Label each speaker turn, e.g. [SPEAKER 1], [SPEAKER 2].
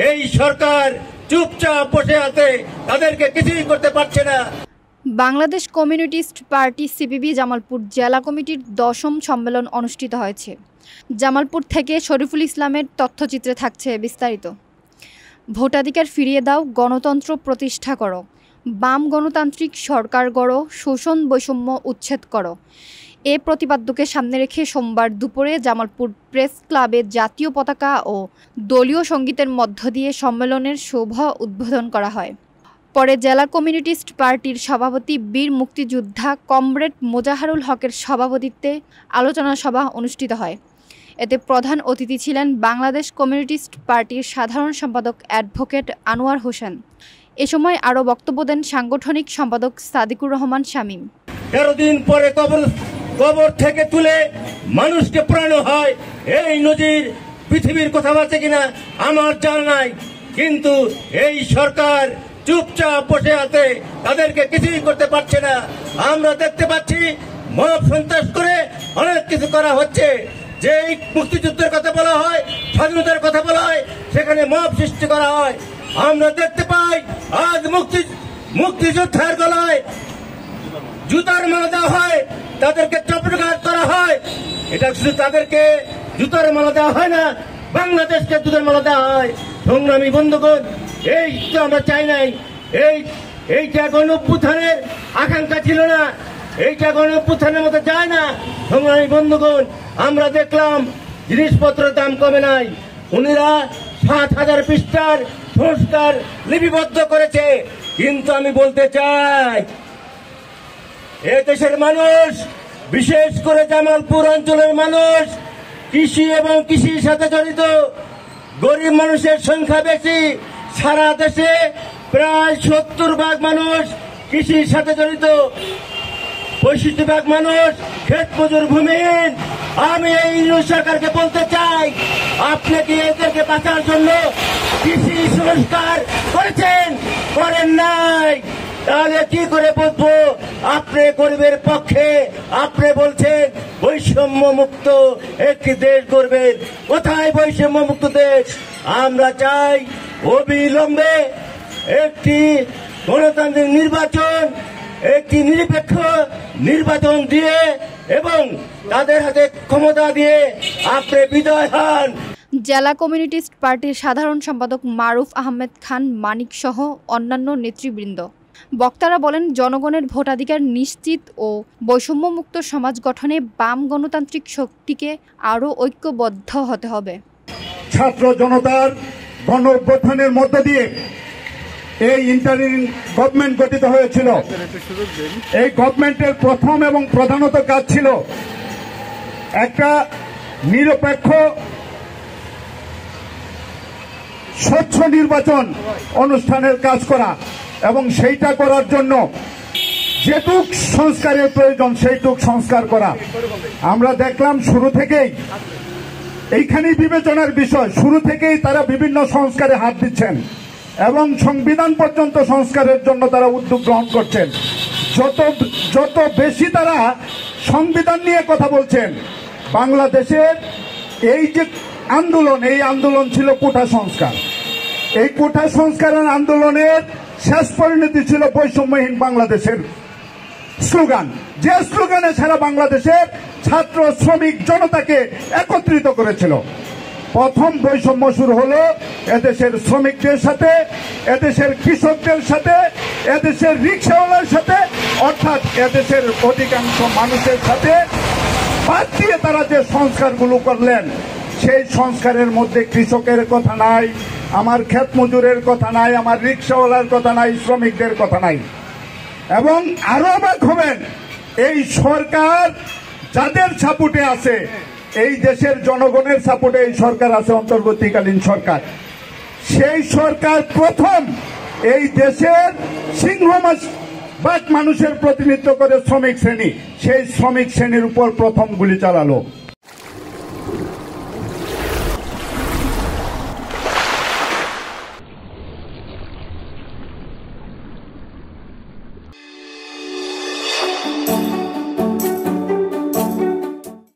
[SPEAKER 1] এই সরকার চুপচাপ বসে আছে, তাদেরকে কিছুই করতে পারছে না।
[SPEAKER 2] Bangladesh communist party CPB Jamalpur জেলা কমিটির 10ম সম্মেলন অনুষ্ঠিত হয়েছে। জামালপুর থেকে শরীফুল ইসলামের তথ্যচিত্রে থাকছে বিস্তারিত। ভোটাধিকার ফিরিয়ে দাও, গণতন্ত্র প্রতিষ্ঠা করো, বাম গণতান্ত্রিক সরকার গড়ো, শোষণ বৈষম্য উচ্ছেদ করো। এ প্রতিপাদ্যকে সামনে রেখে সোমবার দুপুরে জামালপুর প্রেস ক্লাবে জাতীয় পতাকা ও দলীয় সঙ্গীতের মধ্য দিয়ে সম্মেলনের শুভ উদ্বোধন করা হয়। পরে জেলা কমিউনিস্ট পার্টির সভাপতি বীর মুক্তিযোদ্ধা কমরেড মোজাহারুল হকের সভাপতিত্বে আলোচনা সভা অনুষ্ঠিত হয়। এতে প্রধান অতিথি ছিলেন বাংলাদেশ কমিউনিস্ট পার্টির সাধারণ সম্পাদক অ্যাডভোকেট আনোয়ার হোসেন। এ সময় আরও বক্তব্য দেন সাংগঠনিক সম্পাদক সাদিকুর রহমান শামীম।
[SPEAKER 1] 13 দিন পরে কবর থেকে তুলে মানুষকে পোড়ানো হয়, এই নজির পৃথিবীর কোথাও আছে কিনা আমার জানা নাই। কিন্তু এই সরকার চুপচাপ বসে আছে, তাদেরকে কিছুই করতে পারছে না। আমরা দেখতে পাচ্ছি মব সন্ত্রাস করে অনেক কিছু করা হচ্ছে। যে মুক্তিযুদ্ধের কথা বলা হয়, স্বাধীনতার কথা বলা হয়, সেখানে মব সৃষ্টি করা হয়। আমরা দেখতে পাই আজ মুক্তিযোদ্ধার গলায় জুতার মালা দেওয়া হয়, তাদেরকে চপটঘাত করা হয়। এটা শুধু তাদেরকে জুতার মালা দেওয়া হয় না, বাংলাদেশকে জুতার মালা দেওয়া হয়। সংগ্রামী বন্ধুগণ, এই তো আমরা চাই নাই। এইটা গণঅভ্যুত্থানের আকাঙ্ক্ষা ছিল না, এইটা গণঅভ্যুত্থানের মতো যায় না। সংগ্রামী বন্ধুগণ, আমরা দেখলাম জিনিসপত্রের দাম কমে নাই। উনিরা 7,000 পৃষ্ঠার সংস্কার লিপিবদ্ধ করেছে। কিন্তু আমি বলতে চাই, এ দেশের মানুষ, বিশেষ করে জামালপুর অঞ্চলের মানুষ কৃষি এবং কৃষির সাথে জড়িত। গরিব মানুষের সংখ্যা বেশি। সারা দেশে প্রায় 70% মানুষ কৃষির সাথে জড়িত, 65% মানুষ ক্ষেত মজুর ভূমিহীন। আমি এই সরকারকে বলতে চাই, আপনি কি এদেরকে বাঁচার জন্য কৃষি সংস্কার করেছেন? করেন নাই। তাহলে কি করে বুঝবো আপনি গরিবের পক্ষে? আপনি বলছেন বৈষম্য মুক্ত একটি দেশ গড়বেন। কোথায় বৈষম্য মুক্ত দেশ? আমরা চাই অবিলম্বে একটি গণতান্ত্রিক নির্বাচন, একটি নিরপেক্ষ নির্বাচন দিয়ে এবং তাদের হাতে ক্ষমতা দিয়ে আপনি বিজয় হন।
[SPEAKER 2] জেলা কমিউনিস্ট পার্টির সাধারণ সম্পাদক মারুফ আহমেদ খান মানিক সহ অন্যান্য নেতৃবৃন্দ। বক্তারা বলেন, জনগণের ভোটাধিকার নিশ্চিত ও বৈষম্যমুক্ত সমাজ গঠনে বাম গণতান্ত্রিক শক্তিকে আরও ঐক্যবদ্ধ হতে হবে।
[SPEAKER 3] ছাত্র জনতার গণঅভ্যুত্থানের মধ্য দিয়ে এই ইন্টারিম গভর্নমেন্ট গঠিত হয়েছিল। এই গভর্নমেন্টের প্রথম এবং প্রধানত কাজ ছিল একটা নিরপেক্ষ স্বচ্ছ নির্বাচন অনুষ্ঠানের কাজ করা এবং সেইটা করার জন্য যেটুক সংস্কারের প্রয়োজন সেইটুক সংস্কার করা। আমরা দেখলাম শুরু থেকেই এইখানেই বিবেচনার বিষয়, শুরু থেকেই তারা বিভিন্ন সংস্কারে হাত দিচ্ছেন এবং সংবিধান পর্যন্ত সংস্কারের জন্য তারা উদ্যোগ গ্রহণ করছেন। যত বেশি তারা সংবিধান নিয়ে কথা বলছেন, বাংলাদেশের এই যে আন্দোলন, এই আন্দোলন ছিল কোটা সংস্কার। এই কোটা সংস্কারের আন্দোলনের শেষ পরিণতি ছিল বৈষম্যহীন বাংলাদেশের স্লোগান, যে স্লোগানে সারা বাংলাদেশের ছাত্র শ্রমিক জনতাকে একত্রিত করেছিল। প্রথম বৈষম্য শুরু হলো এদেশের শ্রমিকদের সাথে, এদেশের কৃষকদের সাথে, এদেশের রিক্সাওয়ালার সাথে, অর্থাৎ এদেশের অধিকাংশ মানুষের সাথে। বাদ দিয়ে তারা যে সংস্কারগুলো করলেন, সেই সংস্কারের মধ্যে কৃষকের কথা নাই, আমার ক্ষেত মজুরের কথা নাই, আমার রিক্সাওয়ালার কথা নাই, শ্রমিকদের কথা নাই। এবং আরো অবাক হবেন, এই সরকার যাদের সাপোর্টে আছে, এই দেশের জনগণের সাপোর্টে এই সরকার আছে, অন্তর্বর্তীকালীন সরকার। সেই সরকার প্রথম এই দেশের সিংহভাগ মানুষের প্রতিনিধিত্ব করে শ্রমিক শ্রেণী, সেই শ্রমিক শ্রেণীর উপর প্রথম গুলি চালালো।